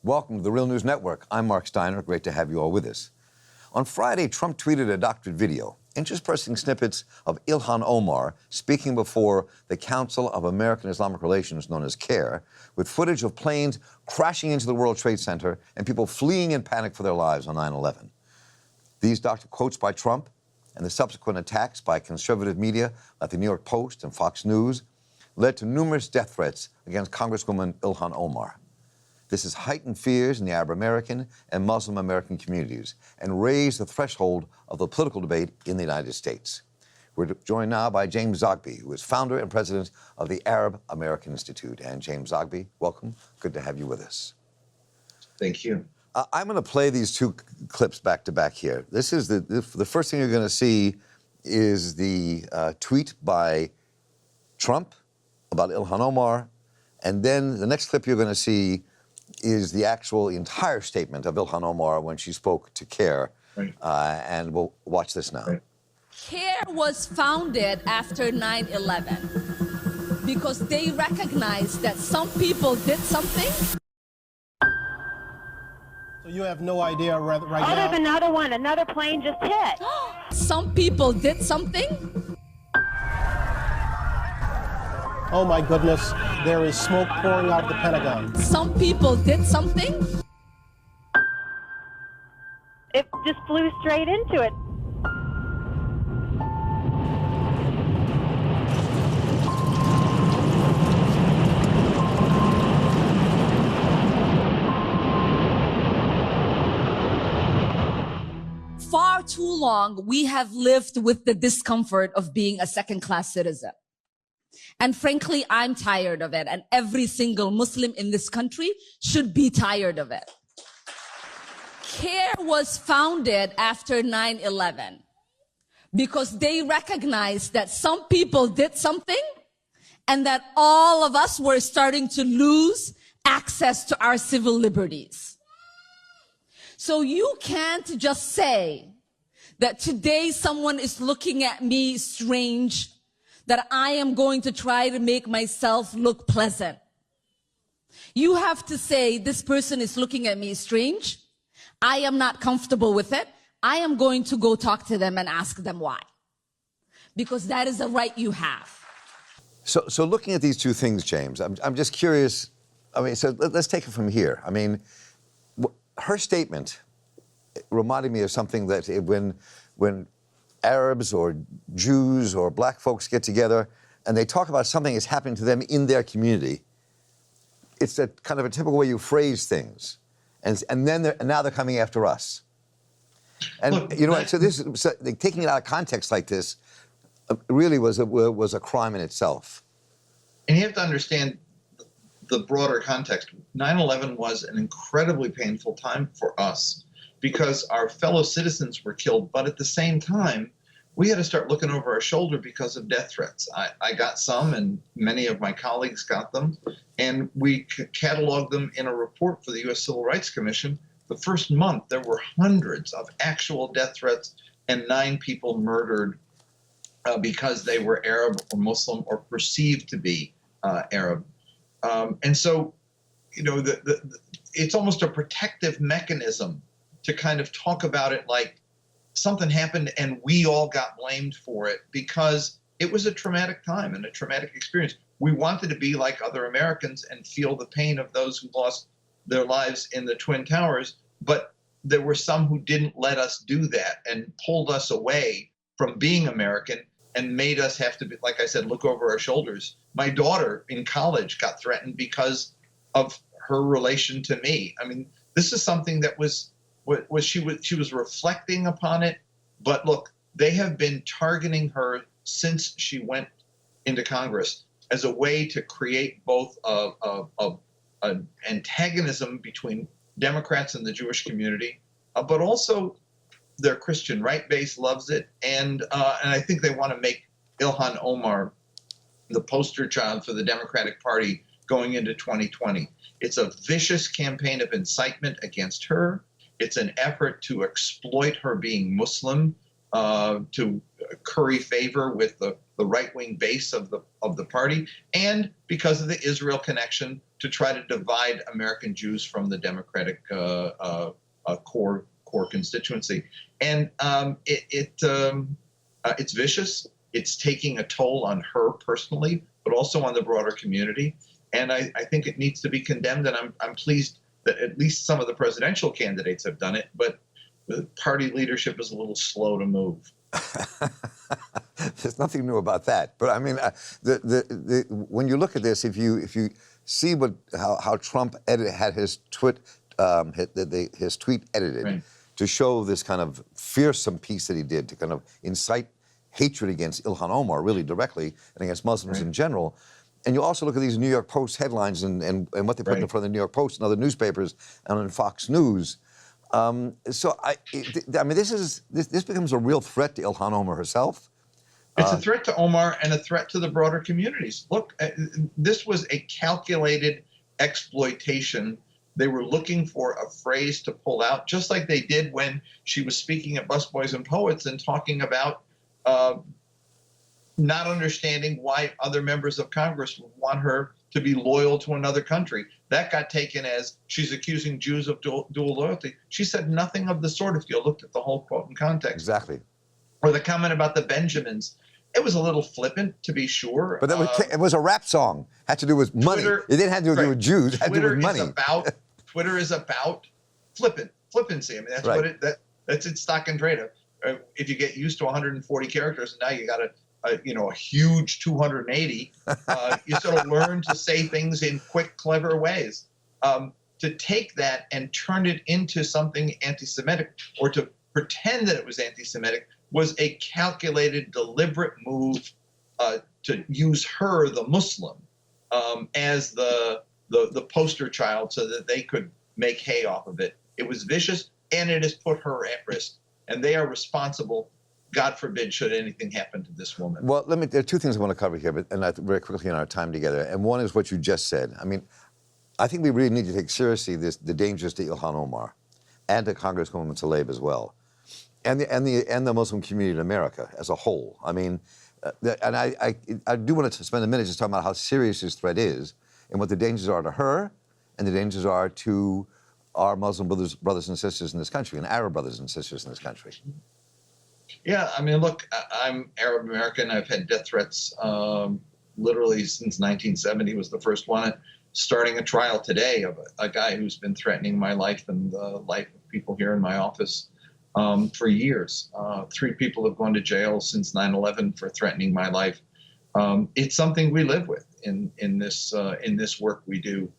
Welcome to the Real News Network. I'm Mark Steiner. Great to have you all with us. On Friday, Trump tweeted a doctored video, interspersing snippets of Ilhan Omar speaking before the Council of American Islamic Relations, known as CARE, with footage of planes crashing into the World Trade Center and people fleeing in panic for their lives on 9/11. These doctored quotes by Trump and the subsequent attacks by conservative media like the New York Post and Fox News led to numerous death threats against Congresswoman Ilhan Omar. This has heightened fears in the Arab American and Muslim American communities and raised the threshold of the political debate in the United States. We're joined now by James Zogby, who is founder and president of the Arab American Institute. And James Zogby, welcome. Good to have you with us. Thank you. I'm going to play these two clips back to back here. This is the first thing you're going to see is the tweet by Trump about Ilhan Omar, and then the next clip you're going to see is the actual entire statement of Ilhan Omar when she spoke to CARE. Right. And we'll watch this now. Right. CARE was founded after 9/11 because they recognized that some people did something. So you have no idea right now? There's another one. Another plane just hit. Some people did something. Oh my goodness, there is smoke pouring out of the Pentagon. Some people did something. It just flew straight into it. Far too long, we have lived with the discomfort of being a second-class citizen. And frankly, I'm tired of it. And every single Muslim in this country should be tired of it. CARE was founded after 9/11 because they recognized that some people did something and that all of us were starting to lose access to our civil liberties. So you can't just say that today someone is looking at me strange, that I am going to try to make myself look pleasant. You have to say, this person is looking at me strange. I am not comfortable with it. I am going to go talk to them and ask them why. Because that is a right you have. So looking at these two things, James, I'm just curious. I mean, so let's take it from here. I mean, her statement reminded me of something that when Arabs or Jews or black folks get together and they talk about something that's happening to them in their community, it's a kind of a typical way you phrase things. And now they're coming after us. And Look, you know, so taking it out of context like this really was a crime in itself. And you have to understand the broader context. 9/11 was an incredibly painful time for us because our fellow citizens were killed, but at the same time, we had to start looking over our shoulder because of death threats. I got some, and many of my colleagues got them, and we cataloged them in a report for the U.S. Civil Rights Commission. The first month, there were hundreds of actual death threats and 9 people murdered because they were Arab or Muslim or perceived to be Arab. And so, you know, it's almost a protective mechanism to kind of talk about it like something happened and we all got blamed for it because it was a traumatic time and a traumatic experience. We wanted to be like other Americans and feel the pain of those who lost their lives in the Twin Towers, but there were some who didn't let us do that and pulled us away from being American and made us have to be, like I said, look over our shoulders. My daughter in college got threatened because of her relation to me. I mean, this is something that she was reflecting upon it, but look, they have been targeting her since she went into Congress as a way to create both an antagonism between Democrats and the Jewish community, but also their Christian right base loves it, and I think they want to make Ilhan Omar the poster child for the Democratic Party going into 2020. It's a vicious campaign of incitement against her. It's an effort to exploit her being Muslim, to curry favor with the right-wing base of the party, and because of the Israel connection to try to divide American Jews from the Democratic core constituency. And it's vicious. It's taking a toll on her personally, but also on the broader community. And I think it needs to be condemned. And I'm pleased that at least some of the presidential candidates have done it, but the party leadership is a little slow to move. There's nothing new about that. But I mean, when you look at this, if you see how Trump had his tweet edited, right, to show this kind of fearsome piece that he did to kind of incite hatred against Ilhan Omar, really directly, and against Muslims in general. And you also look at these New York Post headlines and what they put in front of the New York Post and other newspapers and on Fox News. So I mean, this becomes a real threat to Ilhan Omar herself. It's a threat to Omar and a threat to the broader communities. Look, this was a calculated exploitation. They were looking for a phrase to pull out, just like they did when she was speaking at Busboys and Poets and talking about not understanding why other members of Congress would want her to be loyal to another country. That got taken as she's accusing Jews of dual loyalty. She said nothing of the sort if you looked at the whole quote in context. Exactly. Or the comment about the Benjamins. It was a little flippant, to be sure. But it was a rap song. Had to do with money. Twitter, it didn't have to do with Jews. It had to do with money. Twitter is about flippancy. I mean, that's what that's its stock and trade. If you get used to 140 characters, and now you got a huge 280, you sort of learn to say things in quick, clever ways. To take that and turn it into something anti-Semitic, or to pretend that it was anti-Semitic, was a calculated, deliberate move to use her, the Muslim, as the poster child so that they could make hay off of it. It was vicious, and it has put her at risk. And they are responsible, God forbid, should anything happen to this woman. Well, there are two things I want to cover here, very quickly in our time together. And one is what you just said. I mean, I think we really need to take seriously the dangers to Ilhan Omar and to Congresswoman Tlaib as well, and the Muslim community in America as a whole. I mean, and I do want to spend a minute just talking about how serious this threat is and what the dangers are to her and the dangers are to our Muslim brothers and sisters in this country and Arab brothers and sisters in this country. Yeah, I mean, look, I'm Arab American. I've had death threats literally since 1970 was the first one. Starting a trial today of a guy who's been threatening my life and the life of people here in my office for years. 3 people have gone to jail since 9/11 for threatening my life. It's something we live with in this work we do.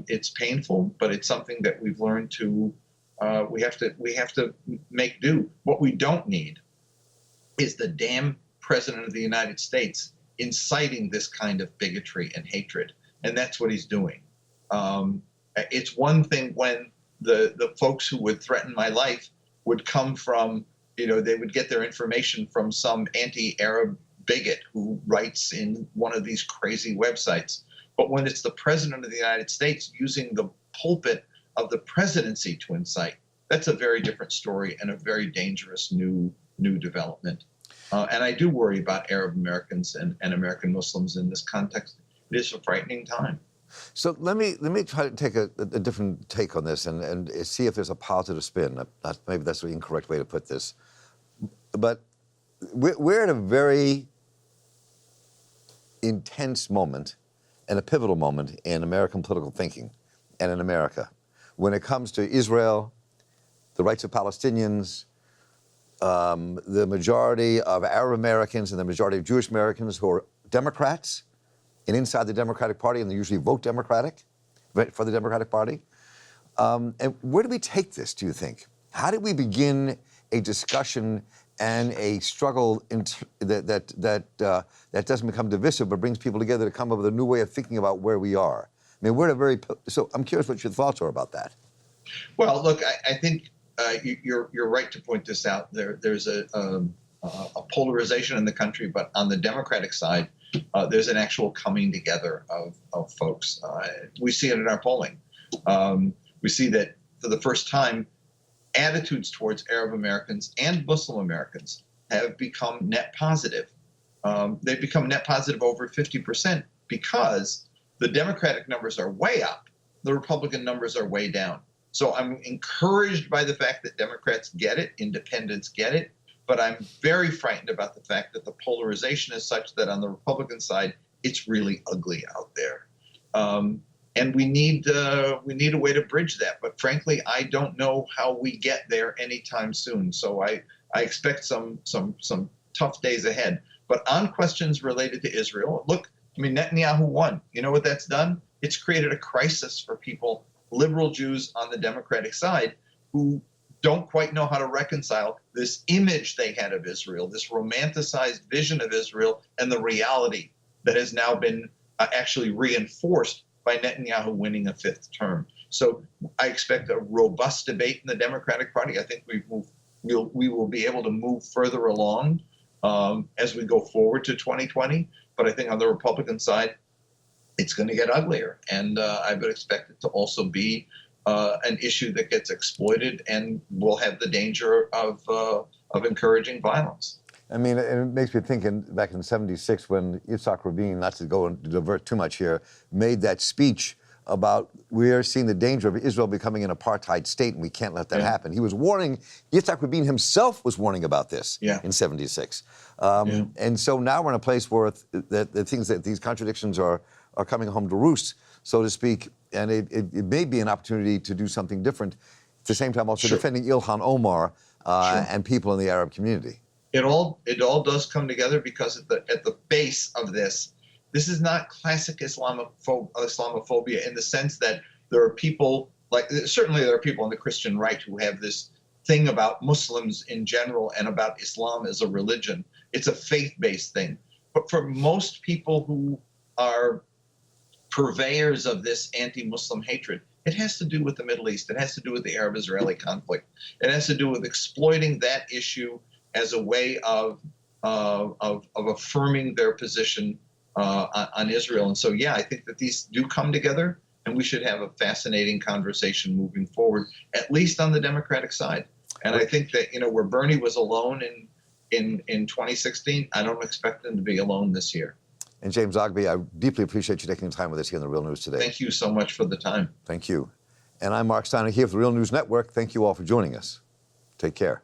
It's painful, but it's something that we've learned to. We have to make do. What we don't need is the damn president of the United States inciting this kind of bigotry and hatred, and that's what he's doing. It's one thing when the folks who would threaten my life would come from, they would get their information from some anti-Arab bigot who writes in one of these crazy websites. But when it's the president of the United States using the pulpit of the presidency to incite, that's a very different story and a very dangerous new development. And I do worry about Arab Americans and American Muslims in this context. It is a frightening time. So let me try to take a different take on this and see if there's a positive spin. Maybe that's the incorrect way to put this. But we're at a very intense moment and a pivotal moment in American political thinking and in America when it comes to Israel, the rights of Palestinians, the majority of Arab Americans and the majority of Jewish Americans who are Democrats and inside the Democratic Party, and they usually vote Democratic for the Democratic Party. And where do we take this, do you think? How do we begin a discussion and a struggle that doesn't become divisive but brings people together to come up with a new way of thinking about where we are? I mean, so I'm curious what your thoughts are about that. Well, look, I think you're right to point this out. There's a polarization in the country, but on the Democratic side, there's an actual coming together of folks. We see it in our polling. We see that for the first time, attitudes towards Arab Americans and Muslim Americans have become net positive. They've become net positive over 50% because the Democratic numbers are way up. The Republican numbers are way down. So I'm encouraged by the fact that Democrats get it, independents get it, but I'm very frightened about the fact that the polarization is such that on the Republican side, it's really ugly out there. And we need a way to bridge that. But frankly, I don't know how we get there anytime soon. So I expect some tough days ahead. But on questions related to Israel, look, I mean, Netanyahu won. You know what that's done? It's created a crisis for people, liberal Jews on the Democratic side, who don't quite know how to reconcile this image they had of Israel, this romanticized vision of Israel, and the reality that has now been actually reinforced by Netanyahu winning a fifth term. So I expect a robust debate in the Democratic Party. I think we will be able to move further along as we go forward to 2020. But I think on the Republican side, it's going to get uglier. And I would expect it to also be an issue that gets exploited and will have the danger of encouraging violence. I mean, it makes me think back in '76 when Yitzhak Rabin, not to go and divert too much here, made that speech about we are seeing the danger of Israel becoming an apartheid state and we can't let that happen. He was warning, Yitzhak Rabin himself was warning about this in '76. And so now we're in a place where these contradictions are coming home to roost, so to speak, and it may be an opportunity to do something different, at the same time also defending Ilhan Omar and people in the Arab community. It all does come together because at the base of this is not classic Islamophobia in the sense that there are people certainly there are people on the Christian right who have this thing about Muslims in general and about Islam as a religion. It's a faith-based thing. But for most people who are purveyors of this anti-Muslim hatred, it has to do with the Middle East. It has to do with the Arab-Israeli conflict. It has to do with exploiting that issue as a way of affirming their position on Israel. And so, yeah, I think that these do come together, and we should have a fascinating conversation moving forward, at least on the Democratic side. And I think that, where Bernie was alone in 2016, I don't expect him to be alone this year. And James Zogby, I deeply appreciate you taking the time with us here on The Real News today. Thank you so much for the time. Thank you. And I'm Mark Steiner here for The Real News Network. Thank you all for joining us. Take care.